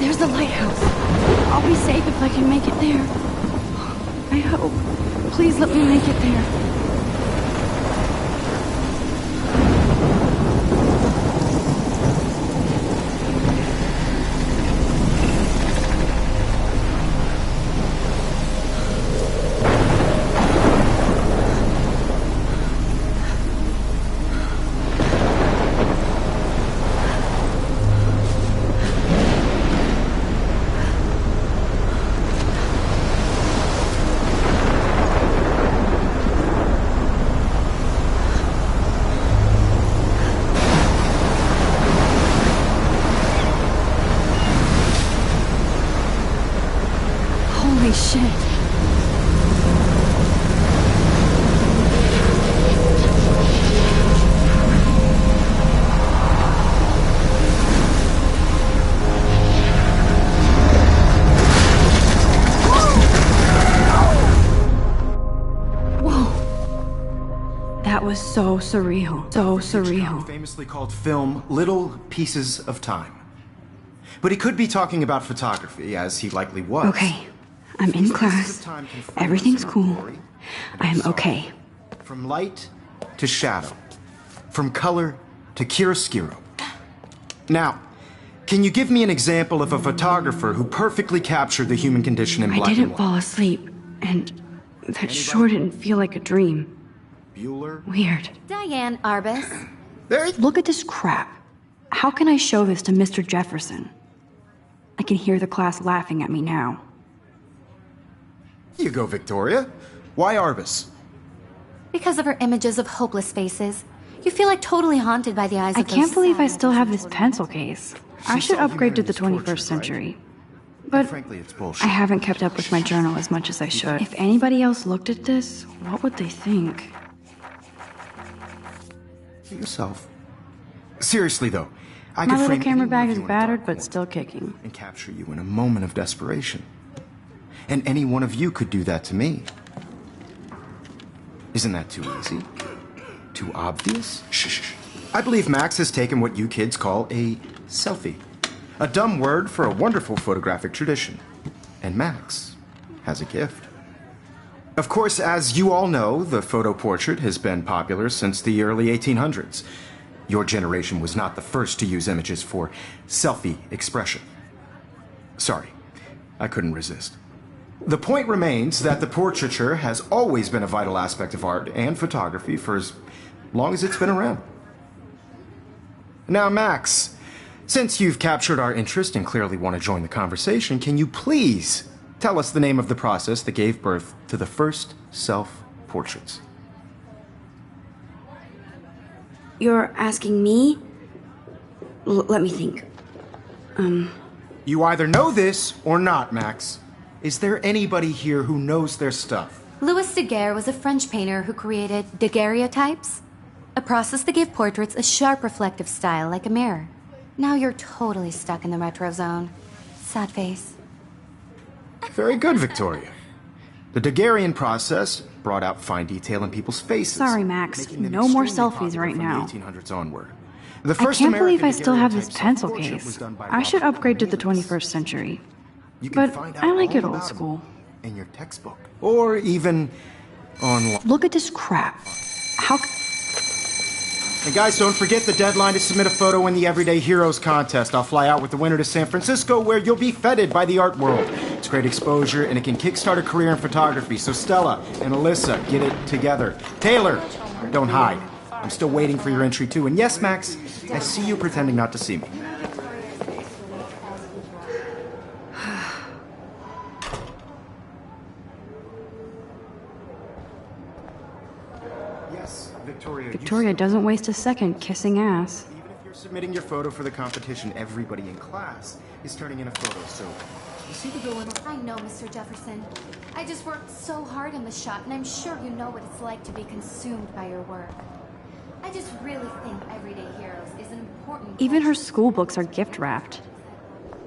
There's the lighthouse. I'll be safe if I can make it there. I hope. Please let me make it there. Holy shit. That was so surreal. So surreal. Famously called film Little Pieces of Time. But he could be talking about photography, as he likely was. Okay, I'm in class. Everything's cool. I am okay. From light to shadow. From color to chiaroscuro. Now, can you give me an example of a photographer who perfectly captured the human condition in black I and didn't white? fall asleep, and that sure didn't feel like a dream. Bueller? Weird. Diane Arbus. Look at this crap. How can I show this to Mr. Jefferson? I can hear the class laughing at me now. Here you go, Victoria. Why Arbus? Because of her images of hopeless faces. You feel like totally haunted by the eyes I of those can't believe I sad still have mothers this and pencil children. case. I She should saw upgrade to the humanity's 21st tortured, century. But But frankly, it's bullshit. I haven't kept up with my journal as much as I should. If anybody else looked at this, what would they think? Yourself. Seriously, though, I My could little frame camera any bag one is of you in a battered, dark but corner still kicking. and capture you in a moment of desperation. And any one of you could do that to me. Isn't that too easy? Too obvious? Shh. I believe Max has taken what you kids call a selfie. A dumb word for a wonderful photographic tradition. And Max has a gift. Of course, as you all know, the photo portrait has been popular since the early 1800s. Your generation was not the first to use images for selfie expression. Sorry, I couldn't resist. The point remains that the portraiture has always been a vital aspect of art and photography for as long as it's been around. Now, Max, since you've captured our interest and clearly want to join the conversation, can you please tell us the name of the process that gave birth to the first self-portraits? You're asking me? Let me think. You either know this or not, Max. Is there anybody here who knows their stuff? Louis Daguerre was a French painter who created daguerreotypes, a process that gave portraits a sharp reflective style like a mirror. Now you're totally stuck in the retro zone. Sad face. Very good, Victoria. The Daguerrean process brought out fine detail in people's faces. Sorry, Max. making them No more extremely selfies popular right from now. The 1800s onward. The I first can't believe American I still have this daguerreotype pencil self-portrait was case. done by I should Robert upgrade to the Cornelius. 21st century. You can But find out I like all it old about school. in your textbook, or even online. Look at this crap. How... And guys, don't forget the deadline to submit a photo in the Everyday Heroes contest. I'll fly out with the winner to San Francisco, where you'll be feted by the art world. It's great exposure, and it can kickstart a career in photography. So Stella and Alyssa, get it together. Taylor, don't hide. I'm still waiting for your entry too. And yes, Max, I see you pretending not to see me. Yes, Victoria. Victoria doesn't waste a second kissing ass. Even if you're submitting your photo for the competition, everybody in class is turning in a photo, so you see the dilemma? I know, Mr. Jefferson. I just worked so hard on the shot, and I'm sure you know what it's like to be consumed by your work. I just really think Everyday Heroes is an important... Even her school books are gift wrapped.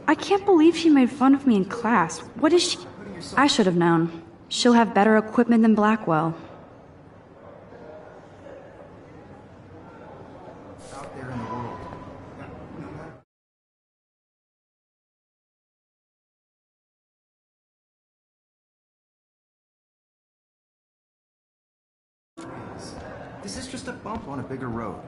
I can't believe she made fun of me in class. What is she... I should have known. She'll have better equipment than Blackwell. please. This is just a bump on a bigger road.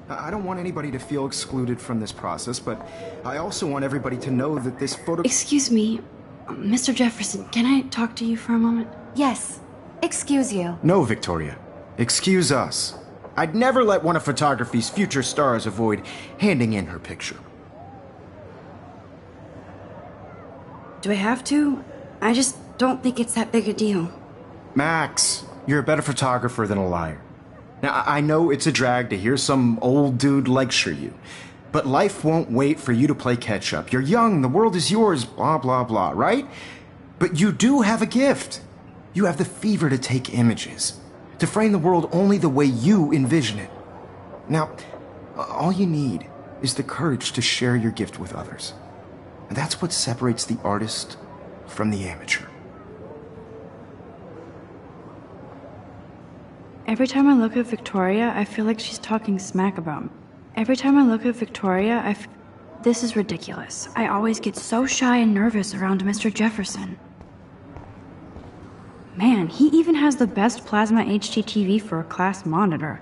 I don't want anybody to feel excluded from this process, but I also want everybody to know that this photo... Excuse me, Mr. Jefferson, can I talk to you for a moment? Yes. Excuse you. No, Victoria. Excuse us. I'd never let one of photography's future stars avoid handing in her picture. Do I have to? I just don't think it's that big a deal. Max, you're a better photographer than a liar. Now, I know it's a drag to hear some old dude lecture you, but life won't wait for you to play catch-up. You're young, the world is yours, blah, blah, blah, right? But you do have a gift. You have the fever to take images, to frame the world only the way you envision it. Now, all you need is the courage to share your gift with others. And that's what separates the artist from the amateur. Every time I look at Victoria, I feel like she's talking smack about me. Every time I look at Victoria, this is ridiculous. I always get so shy and nervous around Mr. Jefferson. Man, he even has the best plasma HDTV for a class monitor.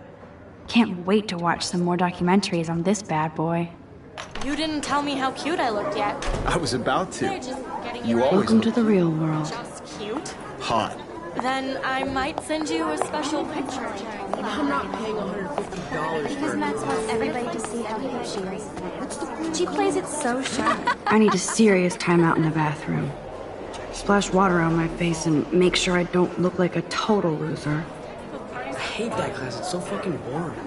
Can't wait to watch some more documentaries on this bad boy. You didn't tell me how cute I looked yet. I was about They're to. just getting You ready. always Welcome to the real world. Just cute. Hot. Then I might send you a special picture. I'm not paying $150 Because Max wants everybody to see how cute she is. She plays it so shy. I need a serious timeout in the bathroom. Splash water on my face and make sure I don't look like a total loser. I hate that class. It's so fucking boring.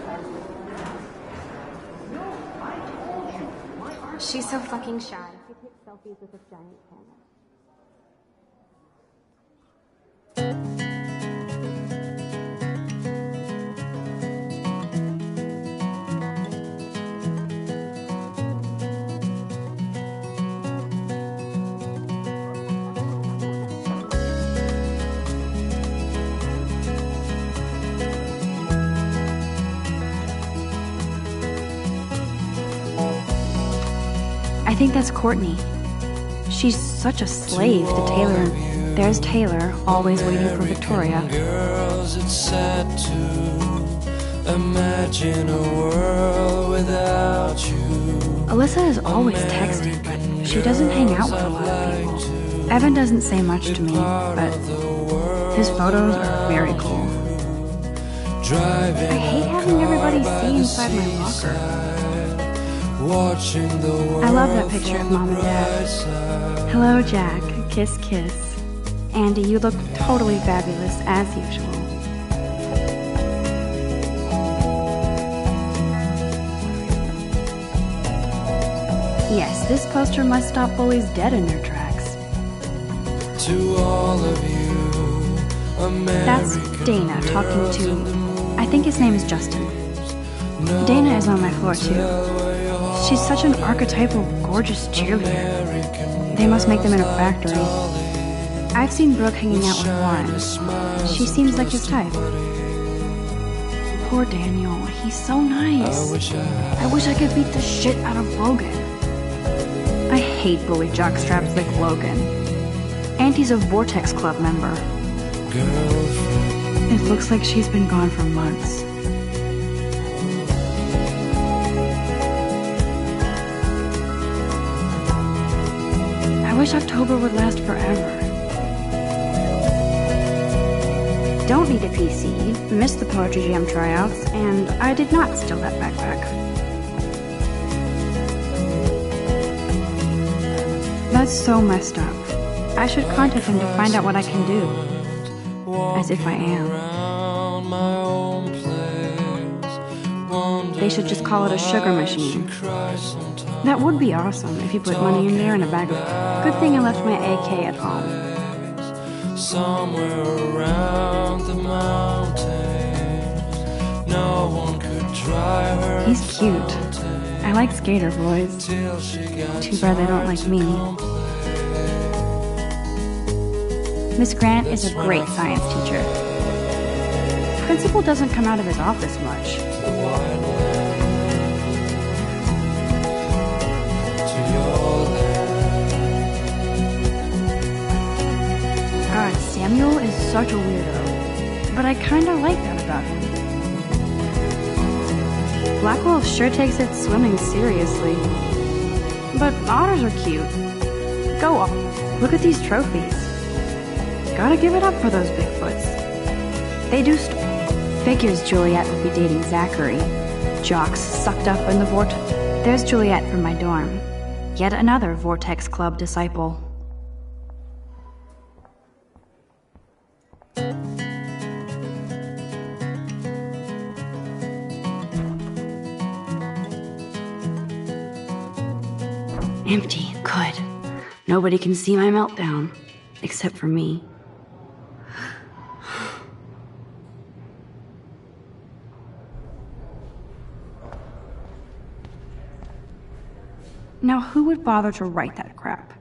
She's so fucking shy. She takes selfies with this giant camera. I think that's Courtney. She's such a slave to Taylor. And there's Taylor, always waiting for Victoria. Girls, it's sad to imagine a world without you. Alyssa is always texting, but she doesn't hang out with a lot of people. Evan doesn't say much to me, but his photos are very cool. I hate having everybody see inside my locker. I love that picture of Mom and Dad. Hello, Jack. Kiss, kiss. Andy, you look totally fabulous, as usual. Yes, this poster must stop bullies dead in their tracks. To all of you, That's Dana talking to... I think his name is Justin. Dana is on my floor, too. She's such an archetypal, gorgeous cheerleader. They must make them in a factory. I've seen Brooke hanging out with Warren. She seems like his type. Poor Daniel. He's so nice. I wish I could beat the shit out of Logan. I hate bully jockstraps like Logan. Auntie's a Vortex Club member. It looks like she's been gone for months. I wish October would last forever. Don't need a PC, missed the Poetry Jam tryouts, and I did not steal that backpack. That's so messed up. I should contact him to find out what I can do. As if I am. They should just call it a sugar machine. That would be awesome if you put money in there and a bag of... Good thing I left my AK at home. somewhere around the mountains. No one could try her. He's cute. I like skater boys. Too bad they don't like me. Miss Grant is a great science teacher. Principal doesn't come out of his office much. God, Samuel is such a weirdo. But I kinda like that about him. Blackwell sure takes its swimming seriously. But otters are cute. Go on, look at these trophies. Gotta give it up for those Bigfoots. They do Figures Juliet would be dating Zachary. Jocks sucked up in the vortex. There's Juliet from my dorm. Yet another Vortex Club disciple. Empty. Good. Nobody can see my meltdown. Except for me. Now, who would bother to write that crap?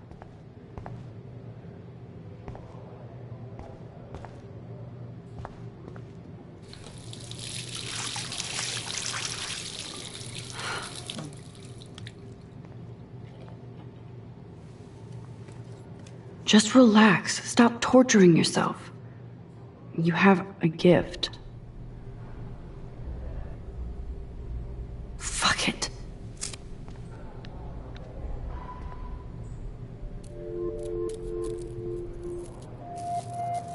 Just relax. Stop torturing yourself. You have a gift. Fuck it.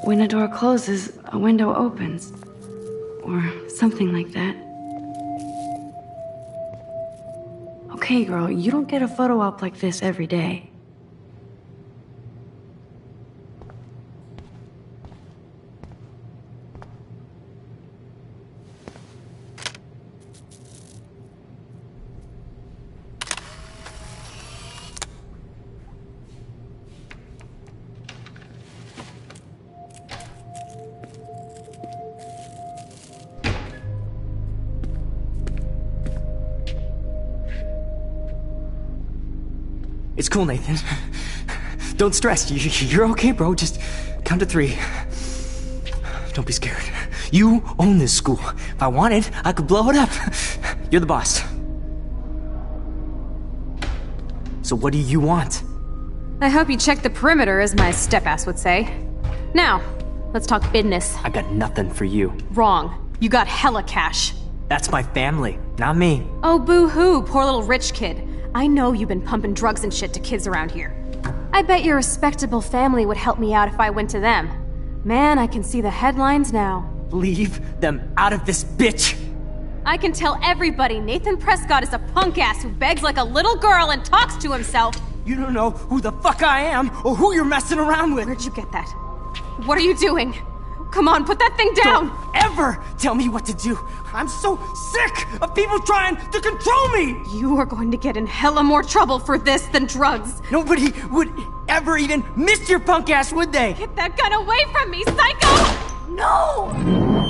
When a door closes, a window opens. Or something like that. Okay, girl, you don't get a photo op like this every day. It's cool, Nathan. Don't stress. You're okay, bro. Just count to 3. Don't be scared. You own this school. If I wanted, I could blow it up. You're the boss. So what do you want? I hope you checked the perimeter, as my step-ass would say. Now, let's talk business. I got nothing for you. Wrong. You got hella cash. That's my family, not me. Oh, boo-hoo, poor little rich kid. I know you've been pumping drugs and shit to kids around here. I bet your respectable family would help me out if I went to them. Man, I can see the headlines now. Leave them out of this bitch! I can tell everybody Nathan Prescott is a punk ass who begs like a little girl and talks to himself. You don't know who the fuck I am or who you're messing around with. Where'd you get that? What are you doing? Come on, put that thing down! Don't ever tell me what to do! I'm so sick of people trying to control me! You are going to get in hella more trouble for this than drugs. Nobody would ever even miss your punk ass, would they? Get that gun away from me, psycho! No!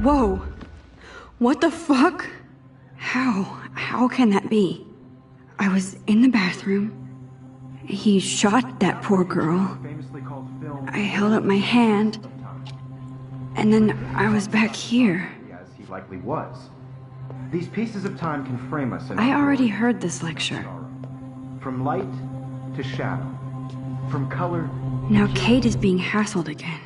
Whoa. What the fuck? How can that be? I was in the bathroom. He shot that poor girl. I held up my hand. And then I was back here. As he likely was. These pieces of time can frame us in I already heard this lecture. From light to shadow. From color. Now Kate is being hassled again.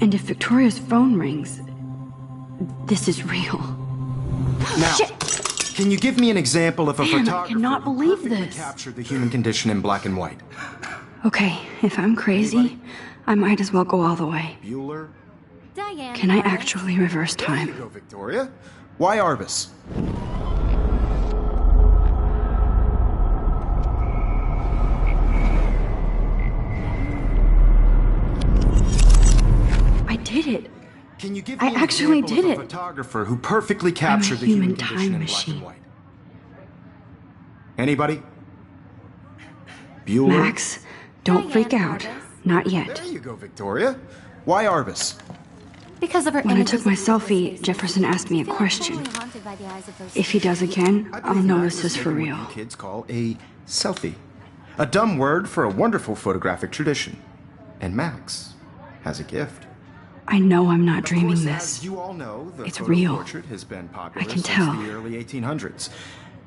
And if Victoria's phone rings, this is real. Now, Shit. Can you give me an example of a Man, I photographer cannot who believe perfectly this. captured the human condition in black and white? Okay, if I'm crazy, I might as well go all the way. Bueller? Diane. Can I actually reverse There you time? go, Victoria. Why Arbus? I did it. Can you give I me an actually example did of a it. photographer who perfectly captured the human human condition time in machine. black and white? Anybody? Bueller? Max, don't freak out. Not yet. There you go, Victoria. Why Arbus? Because of her When I images took my of beautiful selfie, faces. Jefferson asked me a Feel question. totally haunted by the eyes of those If he does again, I I'll believe know Max this is is for making real. what you kids call a selfie. A dumb word for a wonderful photographic tradition. And Max has a gift. I know I'm not Of dreaming course, this. As you all know, the It's photo real. portrait has been popular I can since tell. the early 1800s.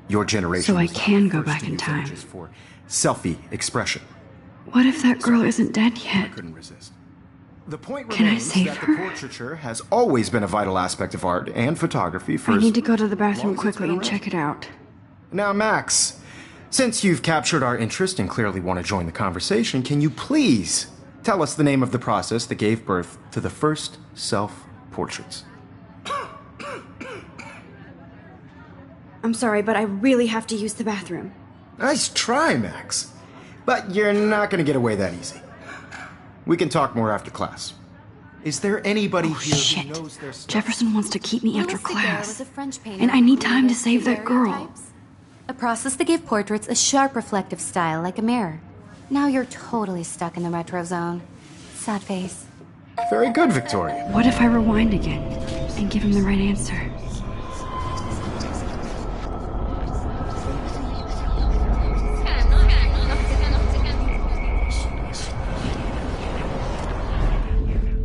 Your generation. So I was the can go first back to in use time. images for selfie expression. What if that girl isn't dead I yet? couldn't resist. The point Can I remains save that her? the portraiture has always been a vital aspect of art and photography for I as need to go to the long bathroom as it's quickly been and around. check it out. Now, Max, since you've captured our interest and clearly want to join the conversation, can you please tell us the name of the process that gave birth to the first self-portraits? I'm sorry, but I really have to use the bathroom. Nice try, Max. But you're not going to get away that easy. We can talk more after class. Is there anybody here Shit. who knows their stuff? Jefferson wants to keep me after Louis Daguerre class. was a French painter And I who need time to created save that girl. daguerreotypes, a process that gave portraits a sharp reflective style like a mirror. Now you're totally stuck in the retro zone. Sad face. Very good, Victoria. What if I rewind again and give him the right answer?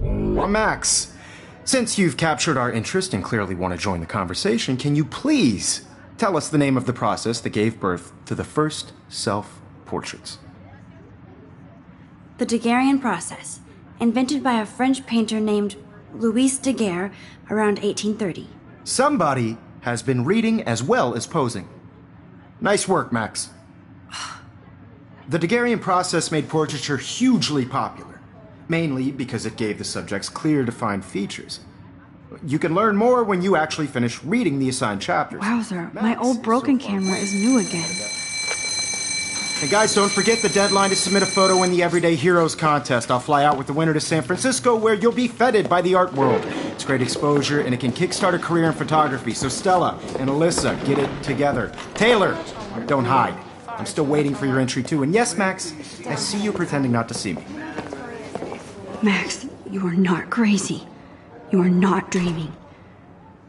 Well, Max, since you've captured our interest and clearly want to join the conversation, can you please tell us the name of the process that gave birth to the first self-portraits? The Daguerrean process, invented by a French painter named Louis Daguerre around 1830. Somebody has been reading as well as posing. Nice work, Max. The Daguerrean process made portraiture hugely popular, mainly because it gave the subjects clear, defined features. You can learn more when you actually finish reading the assigned chapters. Wowzer, my Max old is broken so far camera away. is new again. And guys, don't forget the deadline to submit a photo in the Everyday Heroes contest. I'll fly out with the winner to San Francisco, where you'll be feted by the art world. It's great exposure, and it can kickstart a career in photography. So Stella and Alyssa, get it together. Taylor, don't hide. I'm still waiting for your entry too. And yes, Max, I see you pretending not to see me. Max, you are not crazy. You are not dreaming.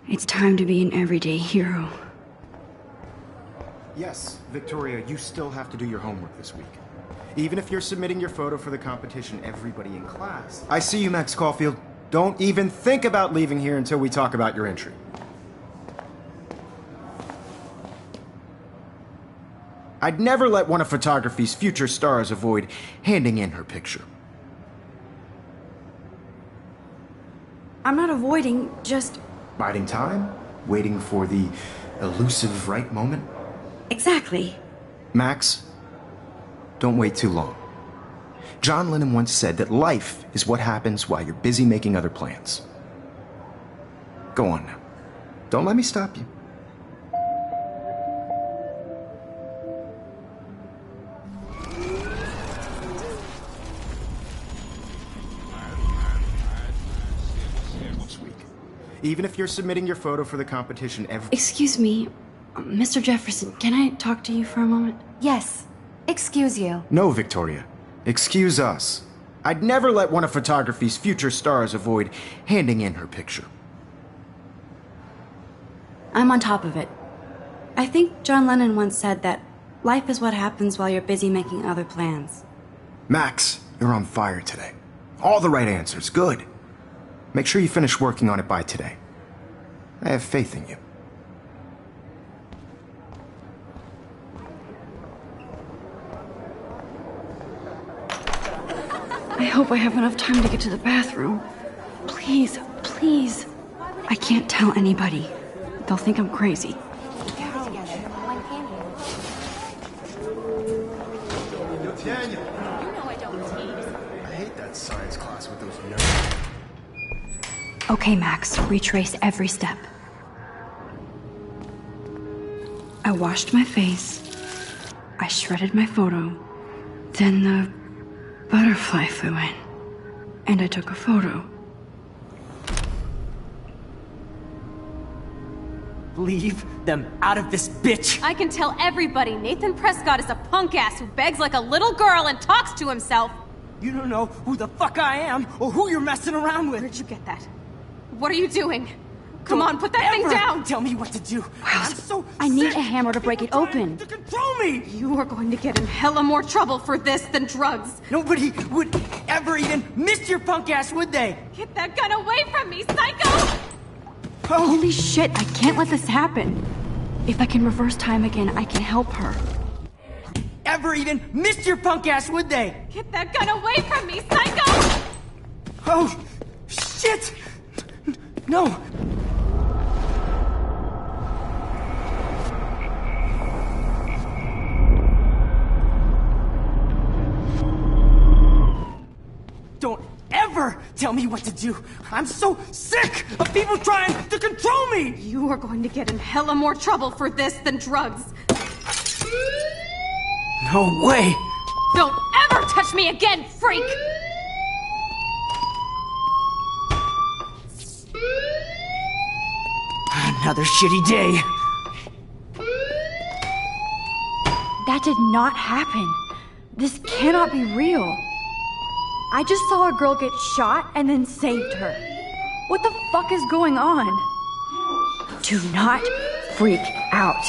It's time to be an everyday hero. Yes, Victoria, you still have to do your homework this week. Even if you're submitting your photo for the competition, everybody in class. I see you, Max Caulfield. Don't even think about leaving here until we talk about your entry. I'd never let one of photography's future stars avoid handing in her picture. I'm not avoiding, just... Biding time? Waiting for the elusive right moment? Exactly. Max, don't wait too long. John Lennon once said that life is what happens while you're busy making other plans. Go on now. Don't let me stop you. Even if you're submitting your photo for the competition Excuse me, Mr. Jefferson, can I talk to you for a moment? Yes. Excuse you. No, Victoria. Excuse us. I'd never let one of photography's future stars avoid handing in her picture. I'm on top of it. I think John Lennon once said that life is what happens while you're busy making other plans. Max, you're on fire today. All the right answers. Good. Make sure you finish working on it by today. I have faith in you. I hope I have enough time to get to the bathroom. Please, please. I can't tell anybody. They'll think I'm crazy. Daniel. You know I don't tease. I hate that science class with those nerds. Okay, Max, retrace every step. I washed my face. I shredded my photo. Then the butterfly flew in. And I took a photo. Leave them out of this bitch! I can tell everybody Nathan Prescott is a punk ass who begs like a little girl and talks to himself. You don't know who the fuck I am or who you're messing around with. Where'd you get that? What are you doing? Come on, put that thing Ever down! Tell me what to do. I'm so I need sick. a hammer to break it People trying open. To control me. You are going to get in hella more trouble for this than drugs. Nobody would ever even miss your punk ass, would they? Get that gun away from me, psycho! Holy shit, I can't let this happen. If I can reverse time again, I can help her. Ever even missed your punk ass, would they? Get that gun away from me, psycho! Oh, shit! No! Don't ever tell me what to do! I'm so sick of people trying to control me! You are going to get in hella more trouble for this than drugs. No way! Don't ever touch me again, freak! Another shitty day. That did not happen. This cannot be real. I just saw a girl get shot and then saved her. What the fuck is going on? Do not freak out.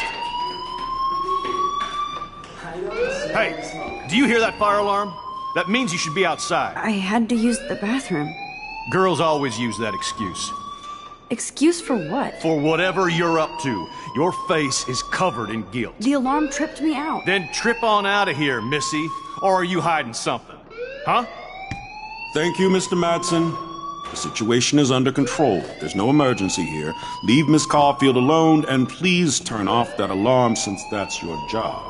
Hey, do you hear that fire alarm? That means you should be outside. I had to use the bathroom. Girls always use that excuse. Excuse for what? For whatever you're up to. Your face is covered in guilt. The alarm tripped me out. Then trip on out of here, Missy. Or are you hiding something? Huh? Thank you, Mr. Madsen. The situation is under control. There's no emergency here. Leave Miss Caulfield alone, and please turn off that alarm since that's your job.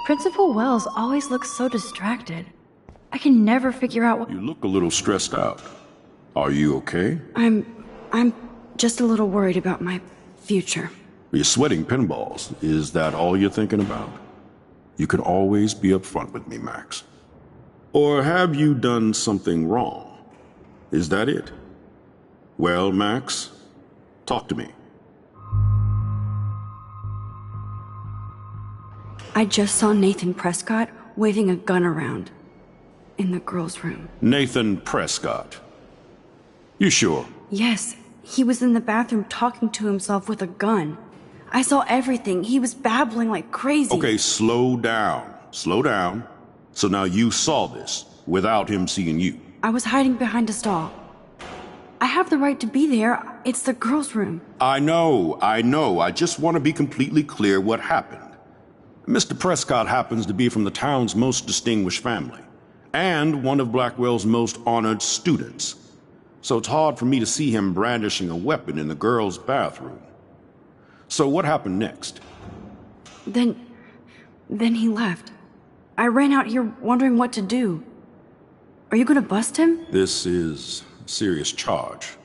Principal Wells always looks so distracted. I can never figure out what— You look a little stressed out. Are you okay? I'm just a little worried about my future. You're sweating pinballs. Is that all you're thinking about? You can always be upfront with me, Max. Or have you done something wrong? Is that it? Well, Max, talk to me. I just saw Nathan Prescott waving a gun around in the girls' room. Nathan Prescott. You sure? Yes, he was in the bathroom talking to himself with a gun. I saw everything. He was babbling like crazy. Okay, slow down. Slow down. So now you saw this without him seeing you. I was hiding behind a stall. I have the right to be there. It's the girls' room. I know. I just want to be completely clear what happened. Mr. Prescott happens to be from the town's most distinguished family, and one of Blackwell's most honored students. So it's hard for me to see him brandishing a weapon in the girls' bathroom. So what happened next? Then he left. I ran out here wondering what to do. Are you gonna bust him? This is a serious charge.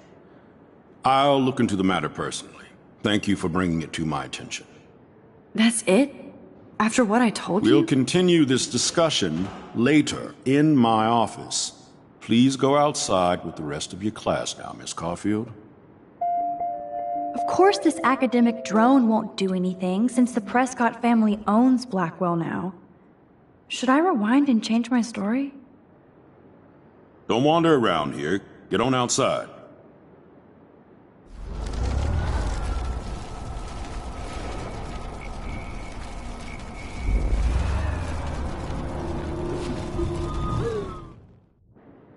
I'll look into the matter personally. Thank you for bringing it to my attention. That's it? After what I told you? We'll continue this discussion later in my office. Please go outside with the rest of your class now, Miss Caulfield. Of course this academic drone won't do anything since the Prescott family owns Blackwell now. Should I rewind and change my story? Don't wander around here. Get on outside.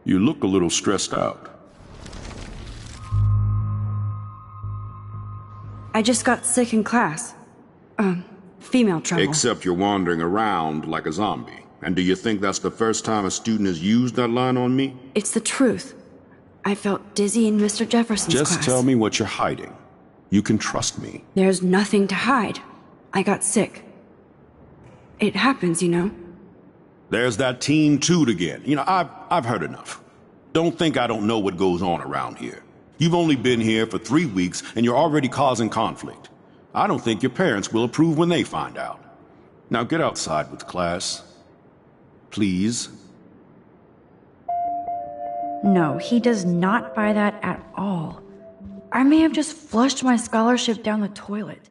You look a little stressed out. I just got sick in class. Female trouble. Except you're wandering around like a zombie. And do you think that's the first time a student has used that line on me? It's the truth. I felt dizzy in Mr. Jefferson's class. Just tell me what you're hiding. You can trust me. There's nothing to hide. I got sick. It happens, you know. There's that Teen Toot again. You know, I've heard enough. Don't think I don't know what goes on around here. You've only been here for 3 weeks, and you're already causing conflict. I don't think your parents will approve when they find out. Now get outside with class. Please. No, he does not buy that at all. I may have just flushed my scholarship down the toilet.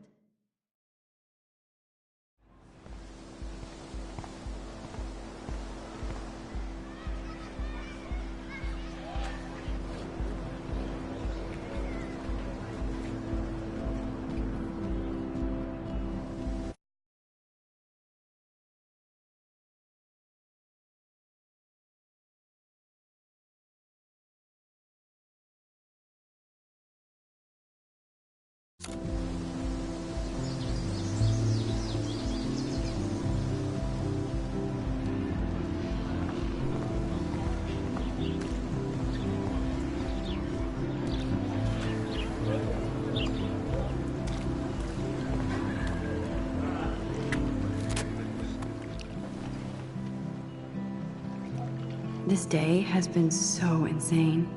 This day has been so insane.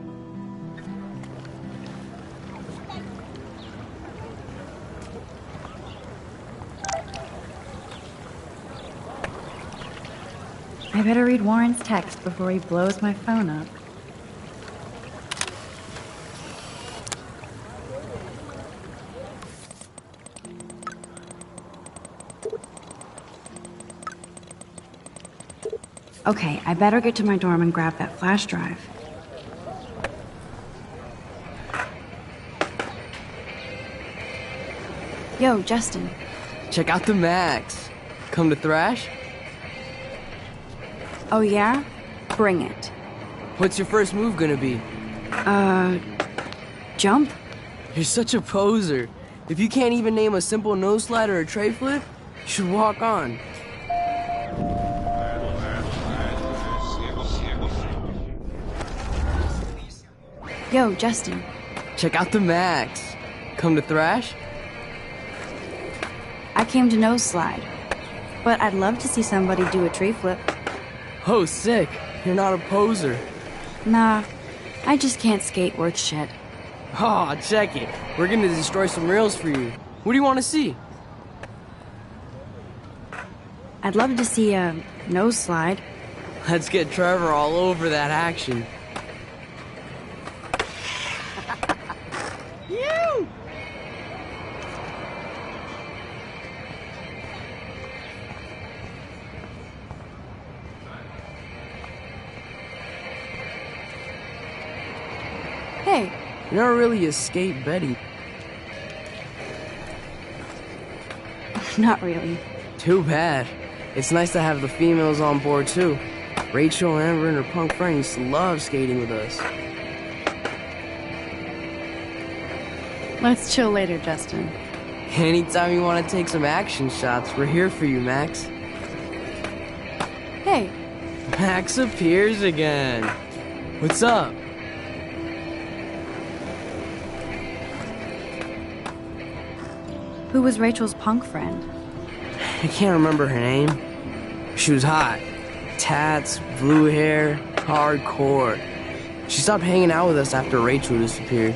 I better read Warren's text before he blows my phone up. Okay, I better get to my dorm and grab that flash drive. Yo, Justin. Check out the Max. Come to thrash? Oh yeah? Bring it. What's your first move gonna be? Jump? You're such a poser. If you can't even name a simple nose slide or a tray flip, you should walk on. Yo, Justin. Check out the Max. Come to thrash? I came to nose slide, but I'd love to see somebody do a tree flip. Oh, sick. You're not a poser. Nah, I just can't skate worth shit. Oh, check it. We're gonna destroy some rails for you. What do you want to see? I'd love to see a nose slide. Let's get Trevor all over that action. You! Hey. You never really escaped Betty. Not really. Too bad. It's nice to have the females on board too. Rachel, Amber, and her punk friend used to love skating with us. Let's chill later, Justin. Anytime you want to take some action shots, we're here for you, Max. Hey. Max appears again. What's up? Who was Rachel's punk friend? I can't remember her name. She was hot. Tats, blue hair, hardcore. She stopped hanging out with us after Rachel disappeared.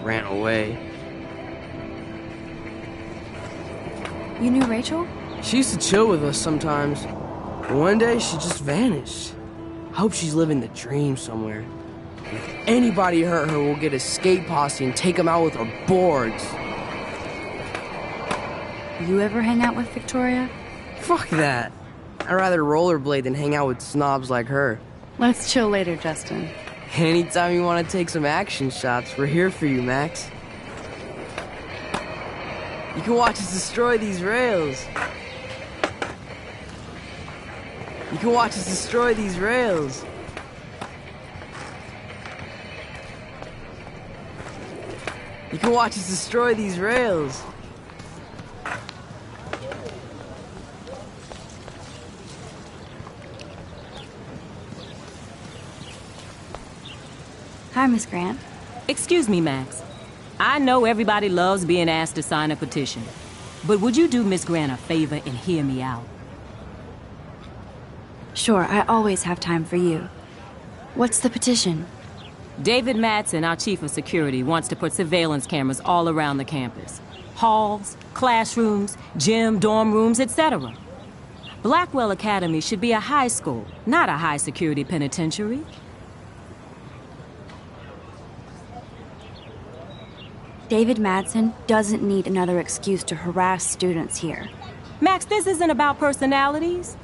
Ran away. You knew Rachel? She used to chill with us sometimes. But one day, she just vanished. I hope she's living the dream somewhere. If anybody hurt her, we'll get a skate posse and take them out with our boards. You ever hang out with Victoria? Fuck that. I'd rather rollerblade than hang out with snobs like her. Let's chill later, Justin. Anytime you want to take some action shots, we're here for you, Max. You can watch us destroy these rails. You can watch us destroy these rails. You can watch us destroy these rails. Hi, Miss Grant. Excuse me, Max. I know everybody loves being asked to sign a petition, but would you do Miss Grant a favor and hear me out? Sure, I always have time for you. What's the petition? David Madsen, our chief of security, wants to put surveillance cameras all around the campus. Halls, classrooms, gym, dorm rooms, etc. Blackwell Academy should be a high school, not a high-security penitentiary. David Madsen doesn't need another excuse to harass students here. Max, this isn't about personalities.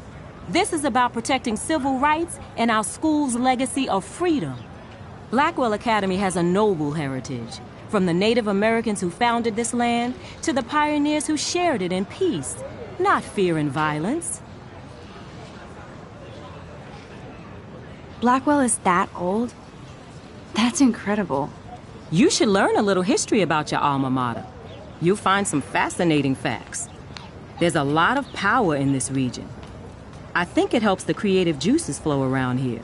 This is about protecting civil rights and our school's legacy of freedom. Blackwell Academy has a noble heritage, from the Native Americans who founded this land to the pioneers who shared it in peace, not fear and violence. Blackwell is that old? That's incredible. You should learn a little history about your alma mater. You'll find some fascinating facts. There's a lot of power in this region. I think it helps the creative juices flow around here.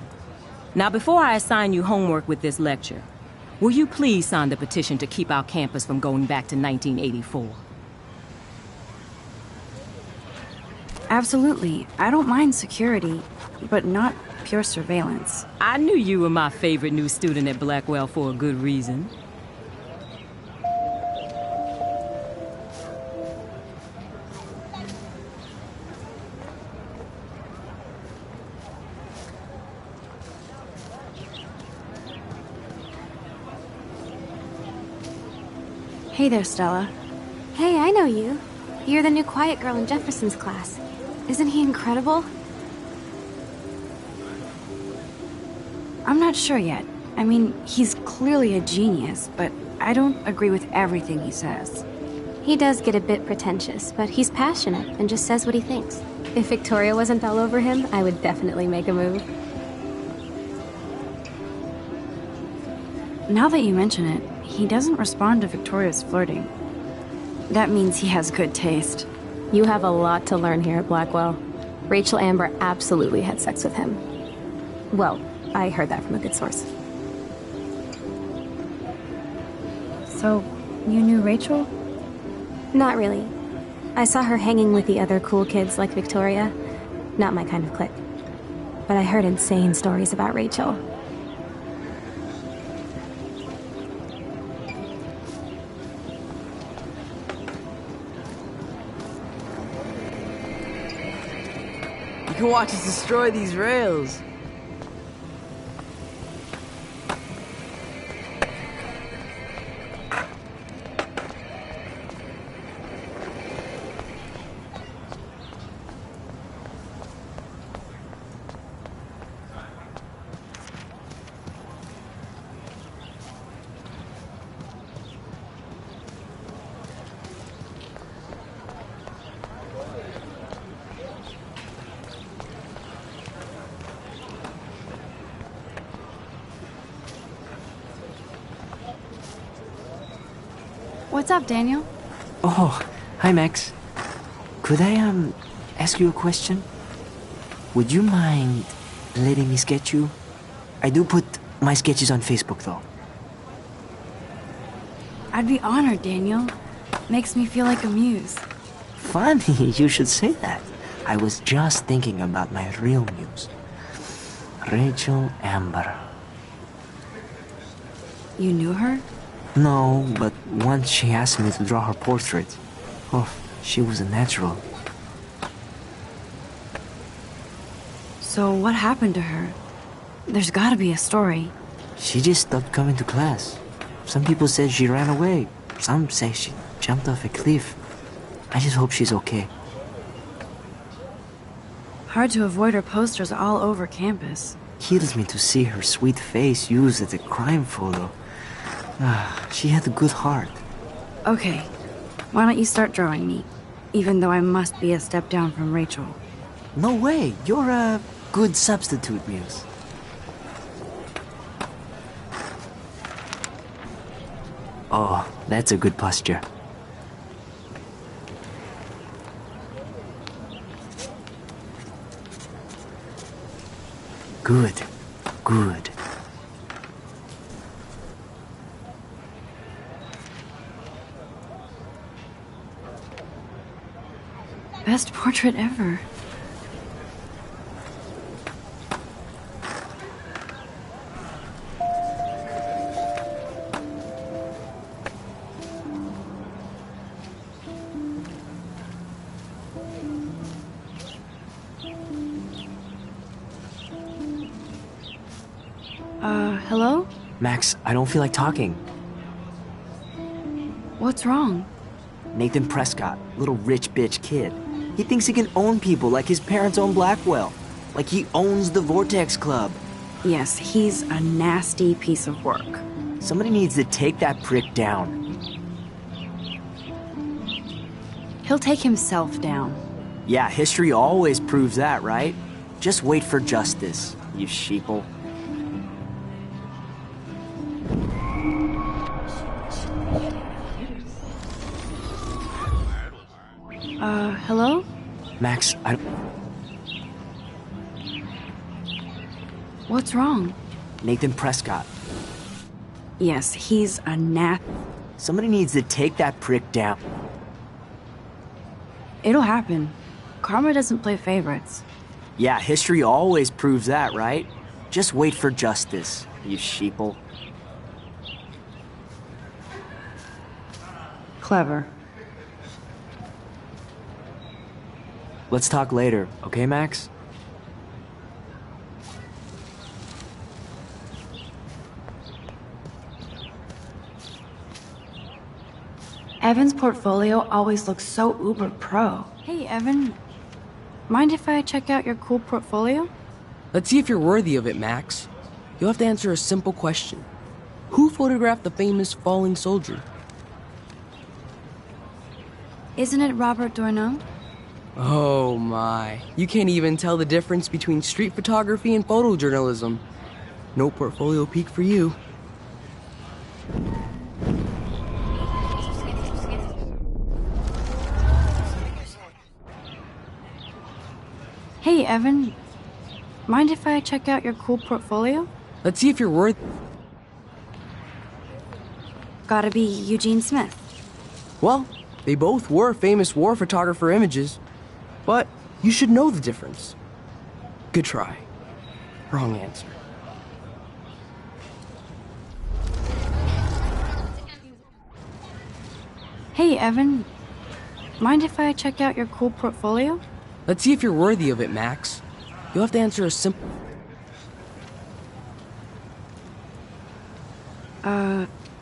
Now, before I assign you homework with this lecture, will you please sign the petition to keep our campus from going back to 1984? Absolutely. I don't mind security, but not pure surveillance. I knew you were my favorite new student at Blackwell for a good reason. Hey there, Stella. Hey, I know you. You're the new quiet girl in Jefferson's class. Isn't he incredible? I'm not sure yet. I mean, he's clearly a genius, but I don't agree with everything he says. He does get a bit pretentious, but he's passionate and just says what he thinks. If Victoria wasn't all over him, I would definitely make a move. Now that you mention it, he doesn't respond to Victoria's flirting. That means he has good taste. You have a lot to learn here at Blackwell. Rachel Amber absolutely had sex with him. Well, I heard that from a good source. So, you knew Rachel? Not really. I saw her hanging with the other cool kids like Victoria. Not my kind of clique. But I heard insane stories about Rachel. You can watch us destroy these rails. What's up, Daniel? Oh, hi, Max. Could I, ask you a question? Would you mind letting me sketch you? I do put my sketches on Facebook, though. I'd be honored, Daniel. Makes me feel like a muse. Funny, you should say that. I was just thinking about my real muse. Rachel Amber. You knew her? No, but once she asked me to draw her portrait. Oh, she was a natural. So what happened to her? There's gotta be a story. She just stopped coming to class. Some people said she ran away. Some say she jumped off a cliff. I just hope she's okay. Hard to avoid her posters all over campus. Kills me to see her sweet face used as a crime photo. She had a good heart. Okay, why don't you start drawing me? Even though I must be a step down from Rachel. No way, you're a good substitute, Muse. Oh, that's a good posture. Good, good. Best portrait ever. Hello? Max, I don't feel like talking. What's wrong? Nathan Prescott, little rich bitch kid. He thinks he can own people like his parents own Blackwell. Like he owns the Vortex Club. Yes, he's a nasty piece of work. Somebody needs to take that prick down. He'll take himself down. Yeah, history always proves that, right? Just wait for justice, you sheeple. Hello? Max, What's wrong? Nathan Prescott. Yes, he's a Somebody needs to take that prick down. It'll happen. Karma doesn't play favorites. Yeah, history always proves that, right? Just wait for justice, you sheeple. Clever. Let's talk later, okay, Max? Evan's portfolio always looks so uber pro. Hey, Evan. Mind if I check out your cool portfolio? Let's see if you're worthy of it, Max. You'll have to answer a simple question. Who photographed the famous falling soldier? Isn't it Robert Doisneau? Oh my. You can't even tell the difference between street photography and photojournalism. No portfolio peak for you. Hey, Evan. Mind if I check out your cool portfolio? Let's see if you're worth... Gotta be Eugene Smith. Well, they both were famous war photographer images. But you should know the difference. Good try. Wrong answer. Hey, Evan. Mind if I check out your cool portfolio? Let's see if you're worthy of it, Max. You'll have to answer a simple...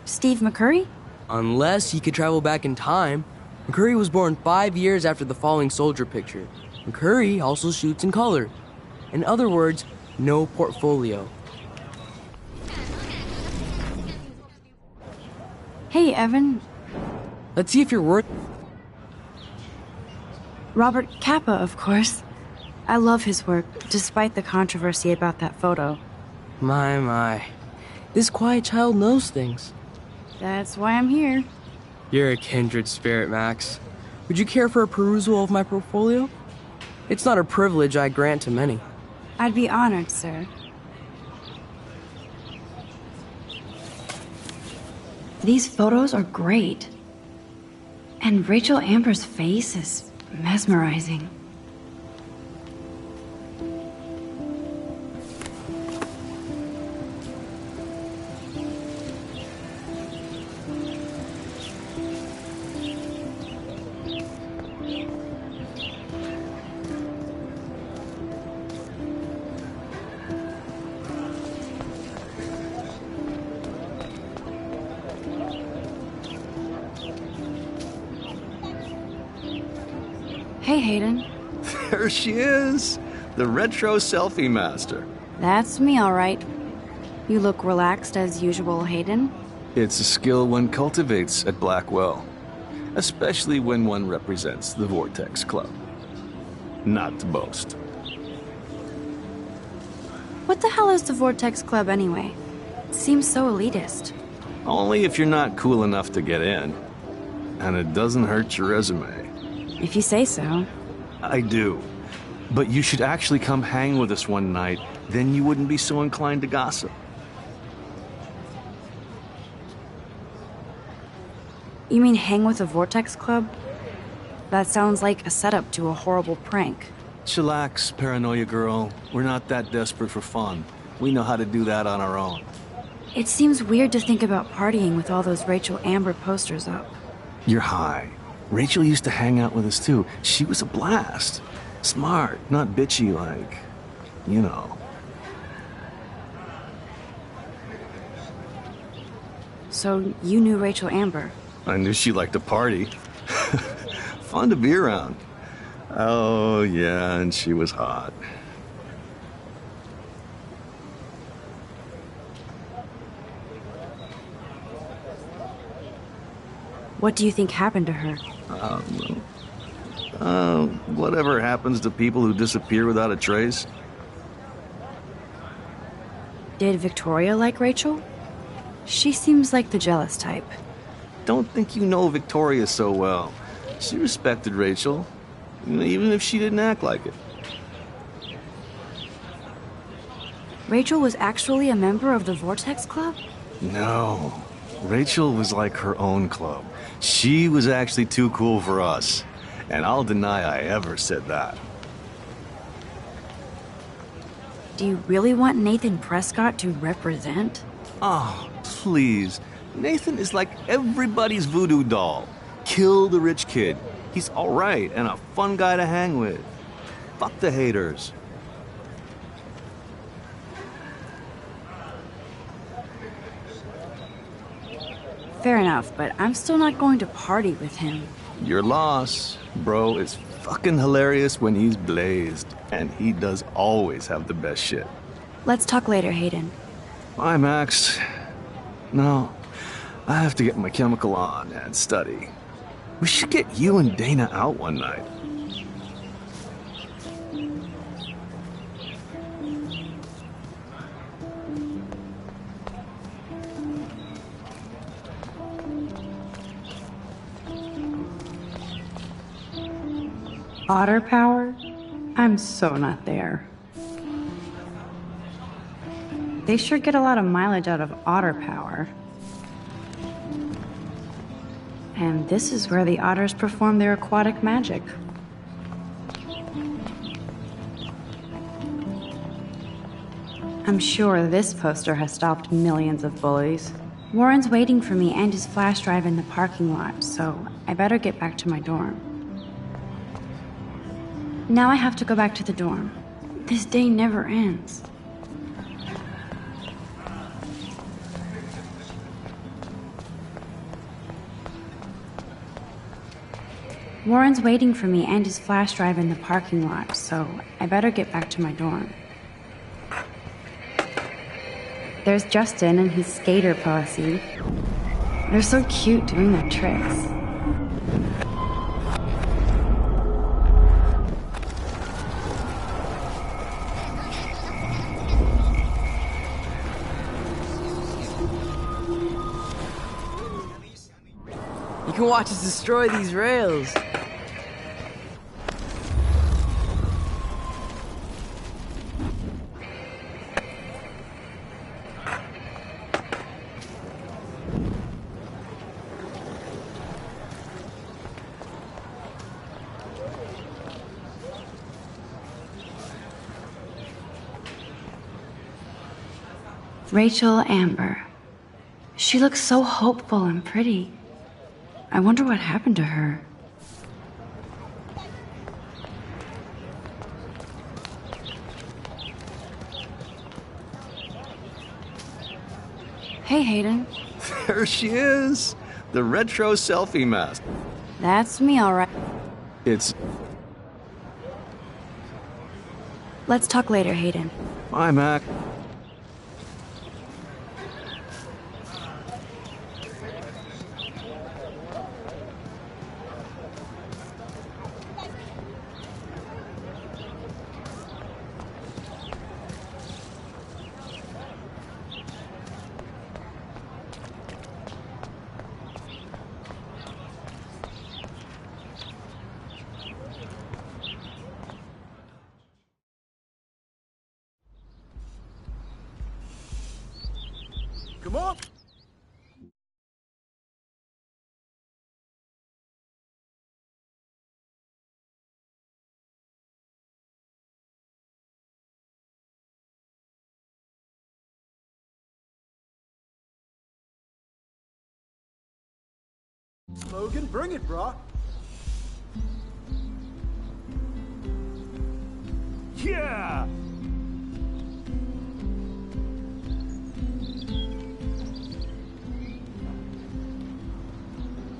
Steve McCurry? Unless he could travel back in time. McCurry was born 5 years after the falling soldier picture. McCurry also shoots in color. In other words, no portfolio. Hey, Evan. Let's see if you're worth... Robert Capa, of course. I love his work, despite the controversy about that photo. My. This quiet child knows things. That's why I'm here. You're a kindred spirit, Max. Would you care for a perusal of my portfolio? It's not a privilege I grant to many. I'd be honored, sir. These photos are great. And Rachel Amber's face is mesmerizing. Hey, Hayden. There she is, the retro selfie master. That's me, all right. You look relaxed as usual, Hayden. It's a skill one cultivates at Blackwell, especially when one represents the Vortex Club. Not to boast. What the hell is the Vortex Club anyway? It seems so elitist. Only if you're not cool enough to get in. And it doesn't hurt your resume. If you say so. I do. But you should actually come hang with us one night, then you wouldn't be so inclined to gossip. You mean hang with the Vortex Club? That sounds like a setup to a horrible prank. Chillax, paranoia girl. We're not that desperate for fun. We know how to do that on our own. It seems weird to think about partying with all those Rachel Amber posters up. You're high. Rachel used to hang out with us too. She was a blast. Smart, not bitchy like, you know. So you knew Rachel Amber? I knew she liked to party. Fun to be around. Oh, yeah, and she was hot. What do you think happened to her? Whatever happens to people who disappear without a trace. Did Victoria like Rachel? She seems like the jealous type. Don't think you know Victoria so well. She respected Rachel, even if she didn't act like it. Rachel was actually a member of the Vortex Club? No. Rachel was like her own club. She was actually too cool for us. And I'll deny I ever said that. Do you really want Nathan Prescott to represent? Oh, please. Nathan is like everybody's voodoo doll. Kill the rich kid. He's alright and a fun guy to hang with. Fuck the haters. Fair enough, but I'm still not going to party with him. Your loss. Bro is fucking hilarious when he's blazed. And he does always have the best shit. Let's talk later, Hayden. Bye, Max. No, I have to get my chemical on and study. We should get you and Dana out one night. Otter power? I'm so not there. They sure get a lot of mileage out of otter power. And this is where the otters perform their aquatic magic. I'm sure this poster has stopped millions of bullies. Warren's waiting for me and his flash drive in the parking lot, so I better get back to my dorm. Now I have to go back to the dorm. This day never ends. Warren's waiting for me and his flash drive in the parking lot, so I better get back to my dorm. There's Justin and his skater posse. They're so cute doing their tricks. You can watch us destroy these rails. Rachel Amber. She looks so hopeful and pretty. I wonder what happened to her. Hey, Hayden. There she is! The retro selfie mask. That's me, all right. It's... Let's talk later, Hayden. Bye, Mac. Come on. Logan, bring it, brah. Yeah!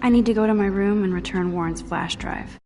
I need to go to my room and return Warren's flash drive.